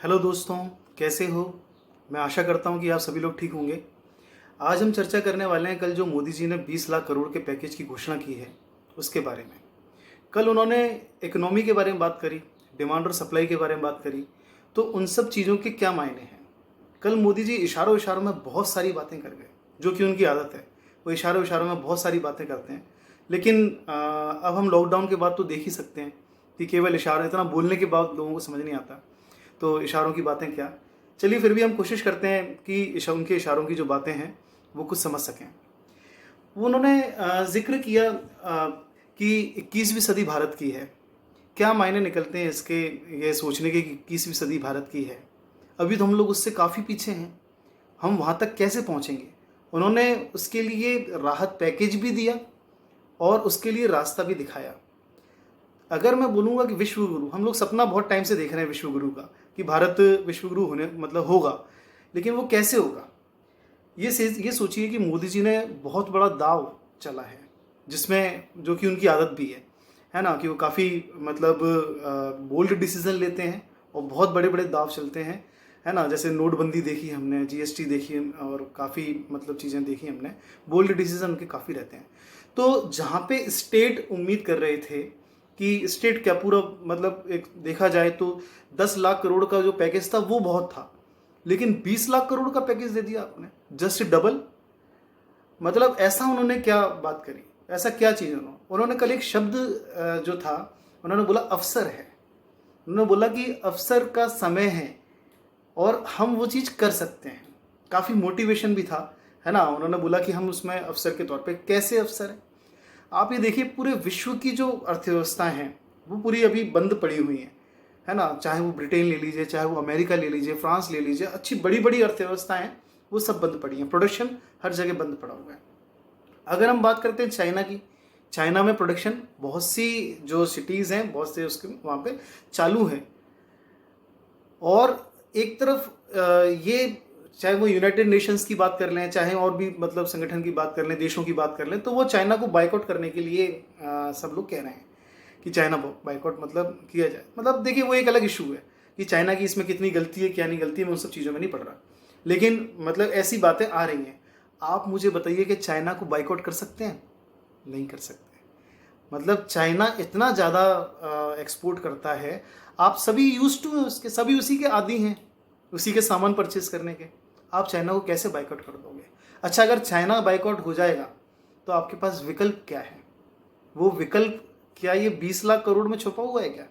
Hello दोस्तों, कैसे हो। मैं आशा करता हूँ कि आप सभी लोग ठीक होंगे। आज हम चर्चा करने वाले हैं कल जो मोदी जी ने 20 लाख करोड़ के पैकेज की घोषणा की है उसके बारे में। कल उन्होंने इकोनॉमी के बारे में बात करी, डिमांड और सप्लाई के बारे में बात करी, तो उन सब चीज़ों के क्या मायने हैं। कल मोदी जी इशारों इशारों में बहुत सारी बातें कर गए, जो कि उनकी आदत है। वो इशारों इशारों में बहुत सारी बातें करते हैं, लेकिन अब हम लॉकडाउन के बाद तो देख ही सकते हैं कि केवल इशारे, इतना बोलने के बाद लोगों को समझ नहीं आता तो इशारों की बातें क्या। चलिए फिर भी हम कोशिश करते हैं कि उनके इशारों की जो बातें हैं वो कुछ समझ सकें। वो उन्होंने जिक्र किया कि 21वीं सदी भारत की है। क्या मायने निकलते हैं इसके, ये सोचने के कि 21वीं सदी भारत की है। अभी तो हम लोग उससे काफ़ी पीछे हैं, हम वहाँ तक कैसे पहुँचेंगे। उन्होंने उसके लिए राहत पैकेज भी दिया और उसके लिए रास्ता भी दिखाया। अगर मैं बोलूँगा कि विश्व गुरु, हम लोग सपना बहुत टाइम से देख रहे हैं विश्व गुरु का, कि भारत विश्व गुरु होने मतलब होगा, लेकिन वो कैसे होगा। ये सोचिए कि मोदी जी ने बहुत बड़ा दाव चला है, जिसमें जो कि उनकी आदत भी है ना, कि वो काफ़ी मतलब बोल्ड डिसीजन लेते हैं और बहुत बड़े बड़े दाव चलते हैं, है ना। जैसे नोटबंदी देखी हमने, जीएसटी देखी और काफ़ी मतलब चीज़ें देखी हमने। बोल्ड डिसीजन उनके काफ़ी रहते हैं। तो जहाँ पे स्टेट उम्मीद कर रहे थे कि स्टेट क्या पूरा मतलब एक देखा जाए तो 10 लाख करोड़ का जो पैकेज था वो बहुत था, लेकिन 20 लाख करोड़ का पैकेज दे दिया आपने, जस्ट डबल। मतलब ऐसा उन्होंने क्या बात करी, ऐसा क्या चीज़ उन्होंने कल एक शब्द जो था, उन्होंने बोला अवसर है। उन्होंने बोला कि अवसर का समय है और हम वो चीज़ कर सकते हैं। काफ़ी मोटिवेशन भी था, है ना। उन्होंने बोला कि हम उसमें अवसर के तौर पे, कैसे अवसर है आप ये देखिए। पूरे विश्व की जो अर्थव्यवस्थाएं हैं वो पूरी अभी बंद पड़ी हुई हैं, है ना। चाहे वो ब्रिटेन ले लीजिए, चाहे वो अमेरिका ले लीजिए, फ्रांस ले लीजिए, अच्छी बड़ी बड़ी अर्थव्यवस्थाएं हैं, वो सब बंद पड़ी हैं। प्रोडक्शन हर जगह बंद पड़ा हुआ है। अगर हम बात करते हैं चाइना की, चाइना में प्रोडक्शन बहुत सी जो सिटीज़ हैं, बहुत से उसके वहाँ पे चालू है। और एक तरफ ये चाहे वो यूनाइटेड नेशंस की बात कर लें, चाहे और भी मतलब संगठन की बात कर लें, देशों की बात कर लें, तो वो चाइना को बाइकआउट करने के लिए सब लोग कह रहे हैं कि चाइना बाइकआउट मतलब किया जाए। मतलब देखिए वो एक अलग इशू है कि चाइना की इसमें कितनी गलती है, क्या नहीं गलती है, मैं उन सब चीज़ों में नहीं पड़ रहा, लेकिन मतलब ऐसी बातें आ रही हैं। आप मुझे बताइए कि चाइना को बाइकआउट कर सकते हैं? नहीं कर सकते। मतलब चाइना इतना ज़्यादा एक्सपोर्ट करता है, आप सभी यूज टू हैं उसके, सभी उसी के आदी हैं, उसी के सामान परचेज करने के। आप चाइना को कैसे बाइकआउट कर दोगे? अच्छा, अगर चाइना बाइकआउट हो जाएगा तो आपके पास विकल्प क्या है? वो विकल्प क्या ये 20 लाख करोड़ में छुपा हुआ है क्या,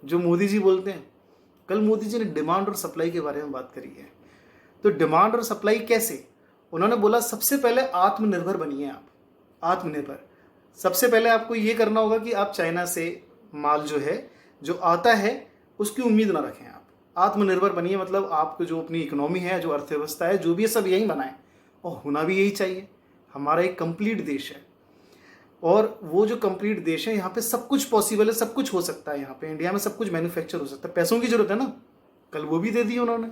जो मोदी जी बोलते हैं? कल मोदी जी ने डिमांड और सप्लाई के बारे में बात करी है। तो डिमांड और सप्लाई कैसे? उन्होंने बोला सबसे पहले आत्मनिर्भर बनिए आप। आत्मनिर्भर सबसे पहले आपको ये करना होगा कि आप चाइना से माल जो है, जो आता है, उसकी उम्मीद ना रखें। आप आत्मनिर्भर बनिए, मतलब आपको जो अपनी इकोनॉमी है, जो अर्थव्यवस्था है, जो भी है, सब यही बनाएं। और होना भी यही चाहिए। हमारा एक कंप्लीट देश है और वो जो कंप्लीट देश है, यहाँ पे सब कुछ पॉसिबल है, सब कुछ हो सकता है। यहाँ पे इंडिया में सब कुछ मैन्युफैक्चर हो सकता है। पैसों की जरूरत है ना, कल वो भी दे दी उन्होंने।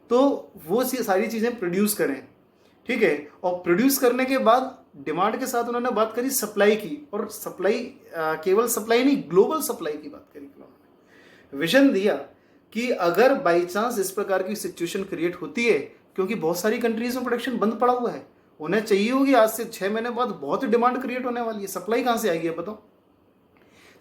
तो वो सारी चीज़ें प्रोड्यूस करें, ठीक है। और प्रोड्यूस करने के बाद डिमांड के साथ उन्होंने बात करी सप्लाई की, और सप्लाई केवल सप्लाई नहीं, ग्लोबल सप्लाई की बात करी उन्होंने। विजन दिया कि अगर बाई चांस इस प्रकार की सिचुएशन क्रिएट होती है, क्योंकि बहुत सारी कंट्रीज में प्रोडक्शन बंद पड़ा हुआ है, उन्हें चाहिए होगी आज से 6 महीने बाद बहुत ही डिमांड क्रिएट होने वाली है। सप्लाई कहाँ से आएगी अब बताओ?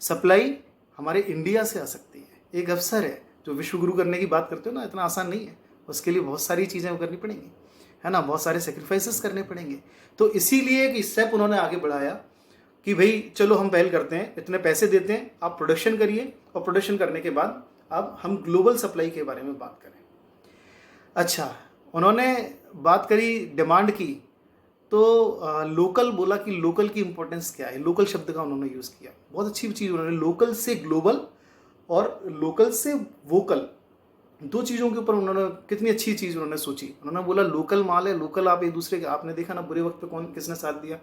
सप्लाई हमारे इंडिया से आ सकती है। एक अवसर है, जो विश्व गुरु करने की बात करते हो ना, इतना आसान नहीं है। उसके लिए बहुत सारी चीज़ें करनी पड़ेंगी, है ना, बहुत सारे सेक्रीफाइसेस करने पड़ेंगे। तो इसीलिए एक स्टेप उन्होंने आगे बढ़ाया कि भाई चलो हम पहल करते हैं, इतने पैसे देते हैं, आप प्रोडक्शन करिए, और प्रोडक्शन करने के बाद अब हम ग्लोबल सप्लाई के बारे में बात करें। अच्छा, उन्होंने बात करी डिमांड की, तो लोकल बोला कि लोकल की इंपॉर्टेंस क्या है। लोकल शब्द का उन्होंने यूज़ किया, बहुत अच्छी चीज़ उन्होंने। लोकल से ग्लोबल और लोकल से वोकल, दो चीज़ों के ऊपर उन्होंने कितनी अच्छी चीज़ उन्होंने सोची। उन्होंने बोला लोकल माल है, लोकल आप एक दूसरे के, आपने देखा ना बुरे वक्त पे कौन किसने साथ दिया?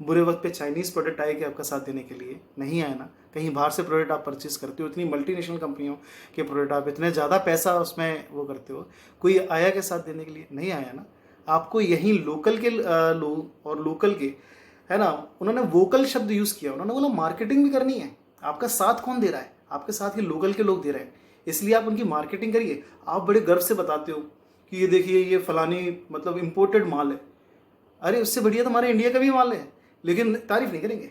बुरे वक्त पे चाइनीज़ प्रोडक्ट आए कि आपका साथ देने के लिए? नहीं आए ना। कहीं बाहर से प्रोडक्ट आप परचेज करते हो, इतनी मल्टीनेशनल कंपनियों के प्रोडक्ट, आप इतने ज़्यादा पैसा उसमें वो करते हो, कोई आया के साथ देने के लिए? नहीं आया ना। आपको यहीं लोकल के लोग और लोकल के, है ना। उन्होंने वोकल शब्द यूज़ किया। उन्होंने बोला मार्केटिंग भी करनी है, आपका साथ कौन दे रहा है? आपके साथ ये लोकल के लोग दे रहे हैं। इसलिए आप उनकी मार्केटिंग करिए। आप बड़े गर्व से बताते हो कि ये देखिए ये फलानी मतलब इम्पोर्टेड माल है। अरे उससे बढ़िया तो हमारे इंडिया का भी माल है, लेकिन तारीफ नहीं करेंगे।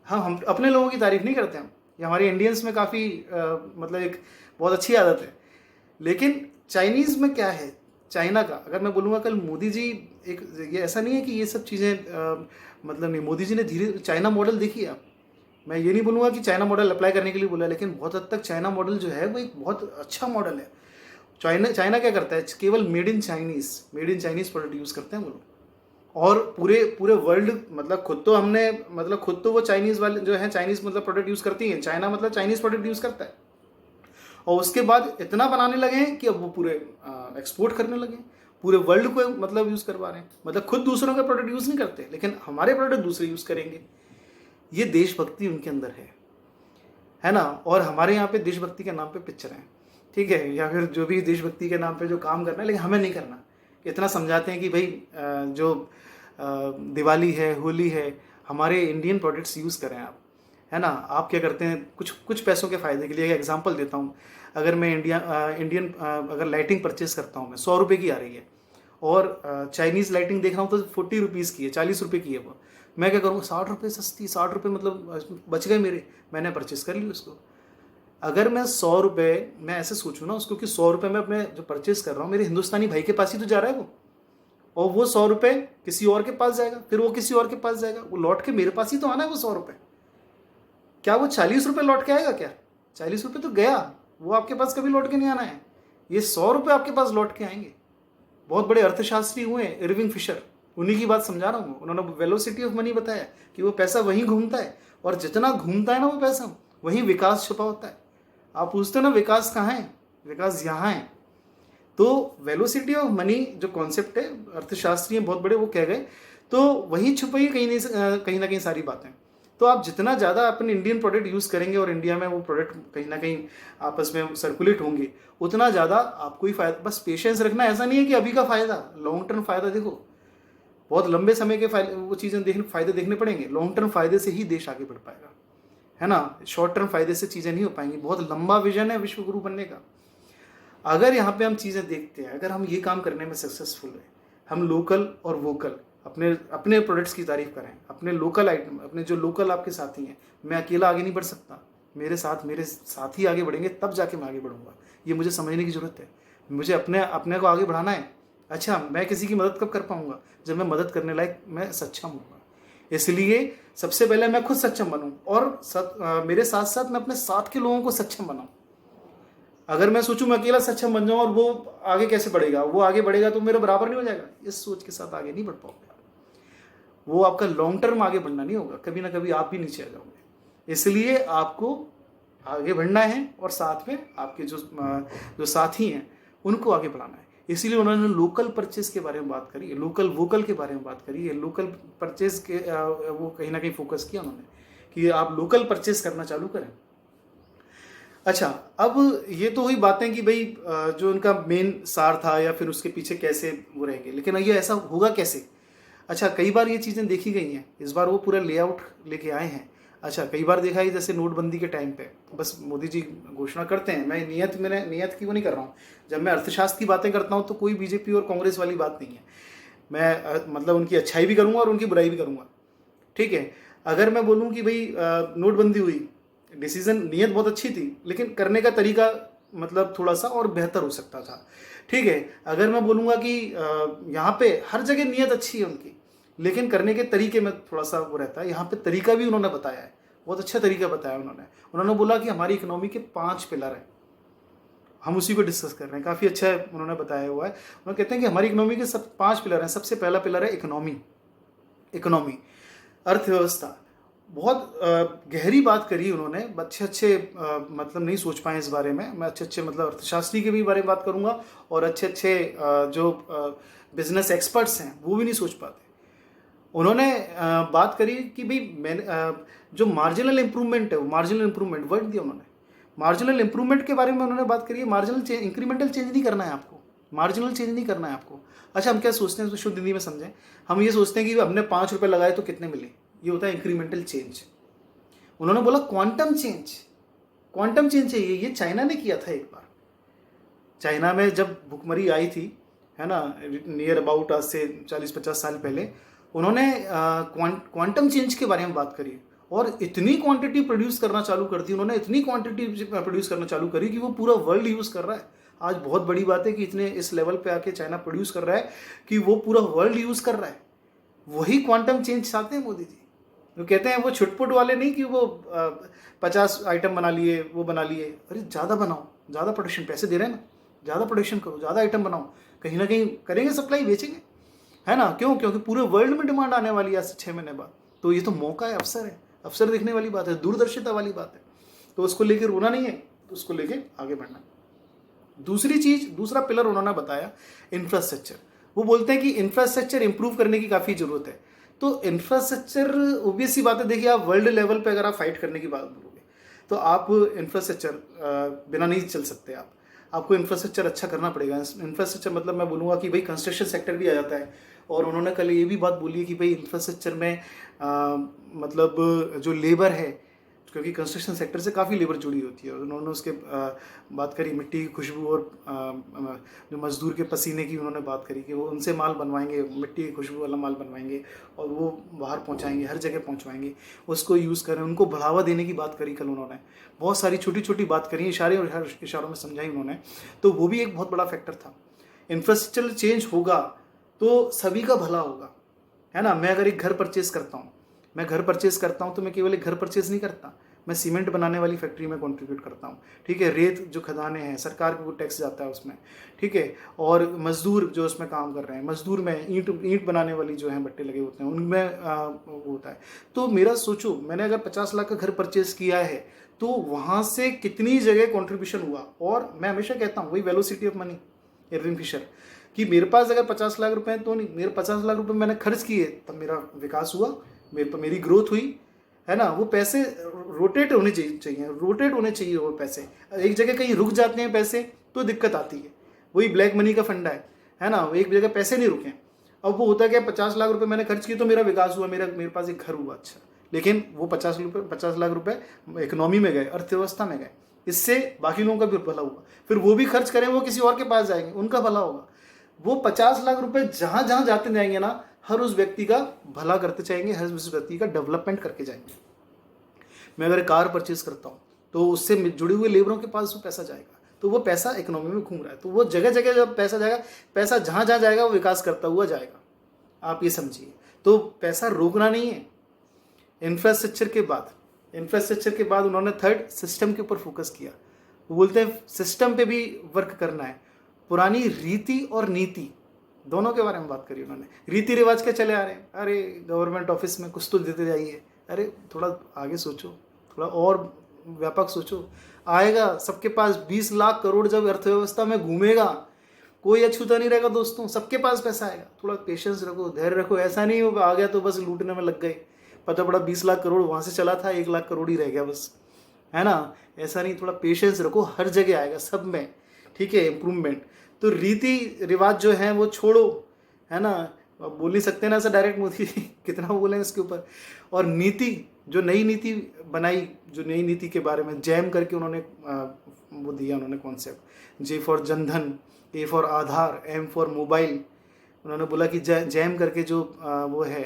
हाँ, हम अपने लोगों की तारीफ नहीं करते हम, ये हमारे इंडियंस में काफ़ी मतलब एक बहुत अच्छी आदत है। लेकिन चाइनीज़ में क्या है, चाइना का अगर मैं बोलूँगा कल मोदी जी एक, ये ऐसा नहीं है कि ये सब चीज़ें मतलब नहीं, मोदी जी ने धीरे चाइना मॉडल देखिए आप। मैं ये नहीं बोलूँगा कि चाइना मॉडल अप्लाई करने के लिए बोला, लेकिन बहुत हद तक चाइना मॉडल जो है वो एक बहुत अच्छा मॉडल है। चाइना क्या करता है, केवल made in Chinese product use करते हैं वो लोग। और पूरे पूरे वर्ल्ड मतलब खुद तो हमने मतलब खुद तो वो चाइनीज़ वाले जो है चाइनीज़ मतलब प्रोडक्ट यूज़ करती हैं, चाइना मतलब चाइनीज़ प्रोडक्ट यूज़ करता है। और उसके बाद इतना बनाने लगे हैं कि अब वो पूरे एक्सपोर्ट करने लगे हैं, पूरे वर्ल्ड को मतलब यूज़ करवा रहे हैं। मतलब खुद दूसरों के प्रोडक्ट यूज़ नहीं करते, लेकिन हमारे प्रोडक्ट दूसरे यूज़ करेंगे। ये देशभक्ति उनके अंदर है ना। और हमारे यहाँ पे देशभक्ति के नाम पे पिक्चर हैं, ठीक है, या फिर जो भी देशभक्ति के नाम पे जो काम करना है, लेकिन हमें नहीं करना। इतना समझाते हैं कि भाई जो दिवाली है, होली है, हमारे इंडियन प्रोडक्ट्स यूज़ करें आप, है ना। आप क्या करते हैं, कुछ पैसों के फ़ायदे के लिए, एक एग्जांपल देता हूँ। अगर मैं इंडियन अगर लाइटिंग परचेज़ करता हूँ मैं, 100 रुपये की आ रही है, और चाइनीज़ लाइटिंग देख रहा हूँ तो 40 रुपीज़ की है, 40 रुपये की है वो। मैं क्या करूँगा, 60 रुपये सस्ती, 60 रुपये मतलब बच गए मेरे, मैंने परचेज़ कर ली उसको। अगर मैं 100 रुपये, मैं ऐसे सोचूँ ना उसको कि 100 रुपये में अपने जो परचेज़ कर रहा हूँ मेरे हिंदुस्तानी भाई के पास ही तो जा रहा है वो, और वो 100 रुपये किसी और के पास जाएगा, फिर वो किसी और के पास जाएगा, वो लौट के मेरे पास ही तो आना है वो 100 रुपये। क्या वो 40 रुपये लौट के आएगा क्या? 40 रुपये तो गया, वो आपके पास कभी लौट के नहीं आना है। ये 100 रुपये आपके पास लौट के आएंगे। बहुत बड़े अर्थशास्त्री हुए इरविंग फिशर, उन्हीं की बात समझा रहा हूँ। उन्होंने वेलोसिटी ऑफ मनी बताया कि वो पैसा वहीं घूमता है, और जितना घूमता है ना वो पैसा, वहीं विकास छुपा होता है। आप पूछते हो ना विकास कहाँ है, विकास यहाँ है। तो वेलोसिटी ऑफ मनी जो कॉन्सेप्ट है, अर्थशास्त्री हैं बहुत बड़े, वो कह गए, तो वहीं छुपी है कहीं ना कहीं सारी बातें। तो आप जितना ज़्यादा अपने इंडियन प्रोडक्ट यूज़ करेंगे और इंडिया में वो प्रोडक्ट कहीं ना कहीं आपस में सर्कुलेट होंगे, उतना ज़्यादा आपको ही फ़ायदा। बस पेशेंस रखना, ऐसा नहीं है कि अभी का फ़ायदा, लॉन्ग टर्म फ़ायदा देखो, बहुत लंबे समय के वो चीज़ें फ़ायदे देखने पड़ेंगे। लॉन्ग टर्म फ़ायदे से ही देश आगे बढ़ पाएगा, है ना। शॉर्ट टर्म फ़ायदे से चीज़ें नहीं हो पाएंगी। बहुत लंबा विजन है विश्व गुरु बनने का। अगर यहाँ पे हम चीज़ें देखते हैं, अगर हम ये काम करने में सक्सेसफुल है, हम लोकल और वोकल अपने अपने प्रोडक्ट्स की तारीफ करें, अपने लोकल आइटम, अपने जो लोकल आपके साथी हैं। मैं अकेला आगे नहीं बढ़ सकता, मेरे साथी आगे बढ़ेंगे तब जाके मैं आगे बढ़ूंगा। ये मुझे समझने की ज़रूरत है। मुझे अपने को आगे बढ़ाना है। अच्छा, मैं किसी की मदद कब कर पाऊंगा, जब मैं मदद करने लायक मैं सक्षम हूँगा। इसलिए सबसे पहले मैं खुद सक्षम बनूँ, और मेरे साथ साथ मैं अपने साथ के लोगों को सक्षम बनाऊँ। अगर मैं सोचूं मैं अकेला सक्षम बन जाऊं और वो आगे कैसे बढ़ेगा, वो आगे बढ़ेगा तो मेरे बराबर नहीं हो जाएगा, इस सोच के साथ आगे नहीं बढ़ पाओगे। वो आपका लॉन्ग टर्म आगे बढ़ना नहीं होगा, कभी ना कभी आप भी नीचे आ जाओगे। इसलिए आपको आगे बढ़ना है, और साथ में आपके जो साथी हैं उनको आगे बढ़ाना है। इसीलिए उन्होंने लोकल परचेज के बारे में बात करी है, लोकल वोकल के बारे में बात करी है। लोकल परचेज के वो कहीं ना कहीं फोकस किया उन्होंने कि आप लोकल परचेज करना चालू करें। अच्छा, अब ये तो हुई बातें कि भाई जो उनका मेन सार था या फिर उसके पीछे कैसे वो रहेंगे, लेकिन ये ऐसा होगा कैसे। अच्छा, कई बार ये चीज़ें देखी गई हैं, इस बार वो पूरा लेआउट लेके आए हैं। अच्छा, कई बार देखा है जैसे नोटबंदी के टाइम पे बस मोदी जी घोषणा करते हैं। मैंने नियत की वो नहीं कर रहा हूँ। जब मैं अर्थशास्त्र की बातें करता हूँ तो कोई बीजेपी और कांग्रेस वाली बात नहीं है। मैं मतलब उनकी अच्छाई भी करूँगा और उनकी बुराई भी करूँगा, ठीक है। अगर मैं बोलूँ कि भाई नोटबंदी हुई, डिसीजन नियत बहुत अच्छी थी, लेकिन करने का तरीका मतलब थोड़ा सा और बेहतर हो सकता था, ठीक है। अगर मैं बोलूँगा कि यहाँ पे हर जगह नियत अच्छी है उनकी, लेकिन करने के तरीके में थोड़ा सा वो रहता है। यहाँ पे तरीका भी उन्होंने बताया है, बहुत अच्छा तरीका बताया उन्होंने बोला कि हमारी इकोनॉमी के 5 पिलर हैं, हम उसी को डिस्कस कर रहे हैं। काफ़ी अच्छा है, उन्होंने बताया हुआ है। उन्होंने कहते हैं कि हमारी इकोनॉमी के 5 पिलर हैं। सबसे पहला पिलर है इकोनॉमी, अर्थव्यवस्था। बहुत गहरी बात करी उन्होंने, अच्छे मतलब नहीं सोच पाए इस बारे में। मैं अच्छे मतलब अर्थशास्त्री के भी बारे में बात करूंगा, और अच्छे जो बिजनेस एक्सपर्ट्स हैं वो भी नहीं सोच पाते। उन्होंने बात करी कि भाई मैंने जो मार्जिनल इंप्रूवमेंट है, वो मार्जिनल इंप्रूवमेंट वर्ड दिया उन्होंने। मार्जिनल इंप्रूवमेंट के बारे में उन्होंने बात करी है। मार्जिनल इंक्रीमेंटल चेंज नहीं करना है आपको, मार्जिनल चेंज नहीं करना है आपको। अच्छा, हम क्या सोचते हैं, तो शुद्ध हिंदी में समझें, हम ये सोचते हैं कि हमने 5 रुपये लगाए तो कितने मिले, ये होता है इंक्रीमेंटल चेंज। उन्होंने बोला क्वांटम चेंज चाहिए। ये चाइना ने किया था एक बार, चाइना में जब भुखमरी आई थी, है ना, नियर अबाउट आज से 40-50 साल पहले, उन्होंने क्वांटम चेंज के बारे में बात करी और इतनी क्वांटिटी प्रोड्यूस करना चालू कर दी उन्होंने, इतनी क्वांटिटी प्रोड्यूस करना चालू करी कि वो पूरा वर्ल्ड यूज़ कर रहा है। आज बहुत बड़ी बात है कि इतने इस लेवल पे आके चाइना प्रोड्यूस कर रहा है कि वो पूरा वर्ल्ड यूज़ कर रहा है। वही क्वांटम चेंज चाहते हैं मोदी जी। वो कहते हैं वो छुटपुट वाले नहीं कि वो 50 आइटम बना लिए, वो बना लिए। अरे ज़्यादा बनाओ, ज़्यादा प्रोडक्शन, पैसे दे रहे हैं ना, ज़्यादा प्रोडक्शन करो, ज़्यादा आइटम बनाओ, कहीं ना कहीं करेंगे सप्लाई, बेचेंगे, है ना। क्यों? क्योंकि पूरे वर्ल्ड में डिमांड आने वाली है आज से 6 महीने बाद। तो ये तो मौका है, अवसर है, अवसर देखने वाली बात है, दूरदर्शिता वाली बात है। तो उसको लेकर रोना नहीं है, तो उसको लेकर आगे बढ़ना। दूसरी चीज़, दूसरा पिलर उन्होंने बताया इंफ्रास्ट्रक्चर। वो बोलते हैं कि इंफ्रास्ट्रक्चर इंप्रूव करने की काफ़ी ज़रूरत है। तो इंफ्रास्ट्रक्चर ऑब्वियस सी बात है, देखिए आप वर्ल्ड लेवल पे अगर आप फाइट करने की बात बोलोगे तो आप इंफ्रास्ट्रक्चर बिना नहीं चल सकते। आपको इंफ्रास्ट्रक्चर अच्छा करना पड़ेगा। इंफ्रास्ट्रक्चर मतलब मैं बोलूँगा कि भाई कंस्ट्रक्शन सेक्टर भी आ जाता है। और उन्होंने कल ये भी बात बोली है कि भाई इंफ्रास्ट्रक्चर में मतलब जो लेबर है, क्योंकि कंस्ट्रक्शन सेक्टर से काफ़ी लेबर जुड़ी होती है, उन्होंने उसके बात करी मिट्टी की खुशबू और जो मज़दूर के पसीने की उन्होंने बात करी कि वो उनसे माल बनवाएंगे, मिट्टी की खुशबू वाला माल बनवाएंगे और वो बाहर पहुंचाएंगे, हर जगह पहुंचवाएंगे, उसको यूज़ करें, उनको बढ़ावा देने की बात करी कल उन्होंने। बहुत सारी छोटी छोटी बात करी, इशारे और हर इशारों में समझाई उन्होंने। तो वो भी एक बहुत बड़ा फैक्टर था। इंफ्रास्ट्रक्चर चेंज होगा तो सभी का भला होगा, है ना। मैं अगर एक घर परचेज करता हूँ, तो मैं केवल एक घर परचेज नहीं करता, मैं सीमेंट बनाने वाली फैक्ट्री में कंट्रीब्यूट करता हूँ, ठीक है। रेत जो खदानें हैं, सरकार को टैक्स जाता है उसमें, ठीक है। और मजदूर जो उसमें काम कर रहे हैं, मजदूर में ईंट बनाने वाली जो है भट्टे लगे होते हैं, उनमें वो होता है। तो मेरा सोचो, मैंने अगर 50 लाख का घर परचेज किया है तो वहाँ से कितनी जगह कॉन्ट्रीब्यूशन हुआ। और मैं हमेशा कहता हूँ, वही velocity of money, Irwin Fisher, कि मेरे पास अगर 50 लाख रुपए तो नहीं, मेरे 50 लाख रुपए मैंने खर्च किए तब मेरा विकास हुआ, मेरी ग्रोथ हुई, है ना। वो पैसे रोटेट होने चाहिए वो पैसे। एक जगह कहीं रुक जाते हैं पैसे तो दिक्कत आती है। वही ब्लैक मनी का फंडा है ना। वो एक जगह पैसे नहीं रुके। अब वो होता क्या, 50 लाख रुपए मैंने खर्च किए तो मेरा विकास हुआ, मेरे पास एक घर हुआ, अच्छा। लेकिन वो 50 लाख रुपए इकोनॉमी में गए, अर्थव्यवस्था में गए, इससे बाकी लोगों का भी भला हुआ। फिर वो भी खर्च करें, वो किसी और के पास जाएंगे, उनका भला होगा। वो 50 लाख रुपए जहां जहां जाते जाएंगे ना, हर उस व्यक्ति का भला करते जाएंगे, हर उस व्यक्ति का डेवलपमेंट करके जाएंगे। मैं अगर कार परचेज करता हूँ तो उससे जुड़े हुए लेबरों के पास वो पैसा जाएगा, तो वो पैसा इकोनॉमी में घूम रहा है। तो वो जगह जगह जब पैसा जाएगा, पैसा जहाँ जहाँ जाएगा वो विकास करता हुआ जाएगा, आप ये समझिए। तो पैसा रोकना नहीं है। इंफ्रास्ट्रक्चर के बाद उन्होंने थर्ड सिस्टम के ऊपर फोकस किया। वो बोलते हैं सिस्टम पे भी वर्क करना है। पुरानी रीति और नीति दोनों के बारे में बात करी उन्होंने। रीति रिवाज क्या चले आ रहे हैं, अरे गवर्नमेंट ऑफिस में कुछ तो देते जाइए, अरे थोड़ा आगे सोचो, थोड़ा और व्यापक सोचो। आएगा सबके पास 20 लाख करोड़ जब अर्थव्यवस्था में घूमेगा, कोई अछूता नहीं रहेगा दोस्तों, सबके पास पैसा आएगा। थोड़ा पेशेंस रखो, धैर्य रखो। ऐसा नहीं हो आ गया तो बस लूटने में लग गए, पता पड़ा 20 लाख करोड़ वहाँ से चला था, 1 लाख करोड़ ही रह गया बस, है ना। ऐसा नहीं, थोड़ा पेशेंस रखो, हर जगह आएगा, सब में, ठीक है, इम्प्रूवमेंट। तो रीति रिवाज जो है वो छोड़ो, है ना। बोल नहीं सकते ना ऐसा डायरेक्ट मोदी कितना बोले इसके ऊपर। और नीति, जो नई नीति बनाई, जो नई नीति के बारे में जैम करके उन्होंने वो दिया, उन्होंने concept, J for Jan Dhan, A for Aadhaar, M for mobile. उन्होंने बोला कि जैम करके जो वो है,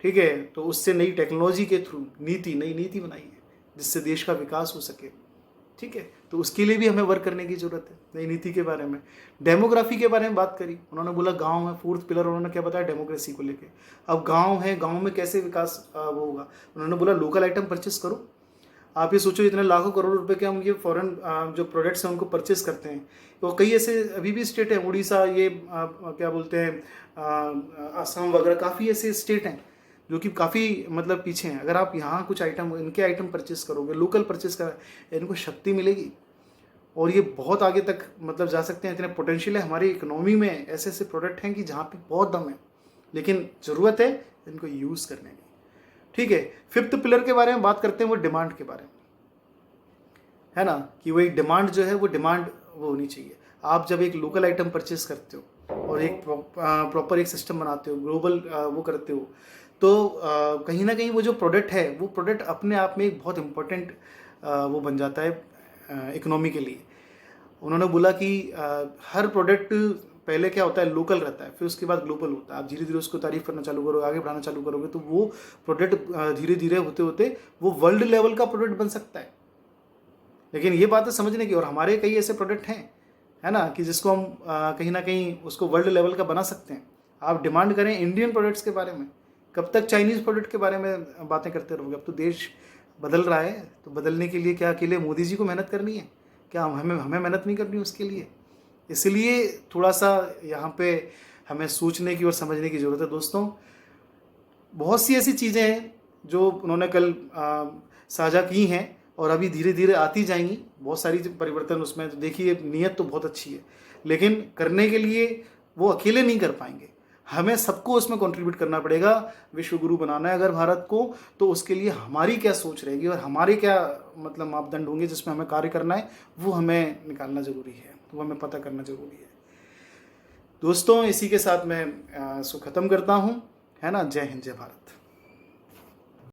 ठीक है, तो उससे नई टेक्नोलॉजी के थ्रू नई नीति बनाई है जिससे देश का विकास हो सके, ठीक है। तो उसके लिए भी हमें वर्क करने की जरूरत है। नई नीति के बारे में, डेमोग्राफी के बारे में बात करी उन्होंने, बोला गांव है, फोर्थ पिलर उन्होंने क्या बताया, डेमोक्रेसी को लेके। अब गांव है, गांव में कैसे विकास वो होगा। उन्होंने बोला लोकल आइटम परचेस करो। आप ये सोचो, इतने लाखों करोड़ रुपए के हम ये फॉरेन जो प्रोडक्ट्स हैं उनको परचेस करते हैं। तो कई ऐसे अभी भी स्टेट हैं, उड़ीसा, ये क्या बोलते हैं, असम वगैरह, काफ़ी ऐसे स्टेट हैं जो कि काफ़ी मतलब पीछे हैं। अगर आप यहाँ कुछ आइटम, इनके आइटम परचेस करोगे, लोकल परचेस कर, इनको शक्ति मिलेगी और ये बहुत आगे तक मतलब जा सकते हैं। इतने पोटेंशियल है हमारी इकोनॉमी में, ऐसे ऐसे प्रोडक्ट हैं कि जहाँ पे बहुत दम है, लेकिन ज़रूरत है इनको यूज़ करने की, ठीक है। फिफ्थ पिलर के बारे में बात करते हैं, वो डिमांड के बारे में, है ना, कि वही डिमांड जो है वो डिमांड वो होनी चाहिए। आप जब एक लोकल आइटम परचेस करते हो और एक प्रॉपर एक सिस्टम बनाते हो, ग्लोबल वो करते हो, तो कहीं ना कहीं वो जो प्रोडक्ट है, वो प्रोडक्ट अपने आप में एक बहुत इम्पोर्टेंट वो बन जाता है इकोनॉमी के लिए। उन्होंने बोला कि हर प्रोडक्ट पहले क्या होता है, लोकल रहता है, फिर उसके बाद ग्लोबल होता है। आप धीरे धीरे उसको तारीफ करना चालू करोगे, आगे बढ़ाना चालू करोगे, तो वो प्रोडक्ट धीरे धीरे होते होते वो वर्ल्ड लेवल का प्रोडक्ट बन सकता है। लेकिन ये बात है समझने की, और हमारे कई ऐसे प्रोडक्ट हैं, है ना, कि जिसको हम कहीं ना कहीं उसको वर्ल्ड लेवल का बना सकते हैं। आप डिमांड करें इंडियन प्रोडक्ट्स के बारे में, कब तक चाइनीज़ प्रोडक्ट के बारे में बातें करते रहोगे? अब तो देश बदल रहा है, तो बदलने के लिए क्या अकेले मोदी जी को मेहनत करनी है? क्या हमें मेहनत नहीं करनी उसके लिए? इसलिए थोड़ा सा यहाँ पे हमें सोचने की और समझने की ज़रूरत है दोस्तों। बहुत सी ऐसी चीज़ें हैं जो उन्होंने कल साझा की हैं और अभी धीरे धीरे आती जाएंगी, बहुत सारी परिवर्तन उसमें। तो देखिए, नीयत तो बहुत अच्छी है, लेकिन करने के लिए वो अकेले नहीं कर पाएंगे, हमें सबको उसमें कंट्रीब्यूट करना पड़ेगा। विश्व गुरु बनाना है अगर भारत को, तो उसके लिए हमारी क्या सोच रहेगी और हमारे क्या मतलब मापदंड होंगे जिसमें हमें कार्य करना है, वो हमें निकालना ज़रूरी है, वो हमें पता करना ज़रूरी है। दोस्तों, इसी के साथ मैं इसको ख़त्म करता हूँ, है ना। जय हिंद, जय भारत।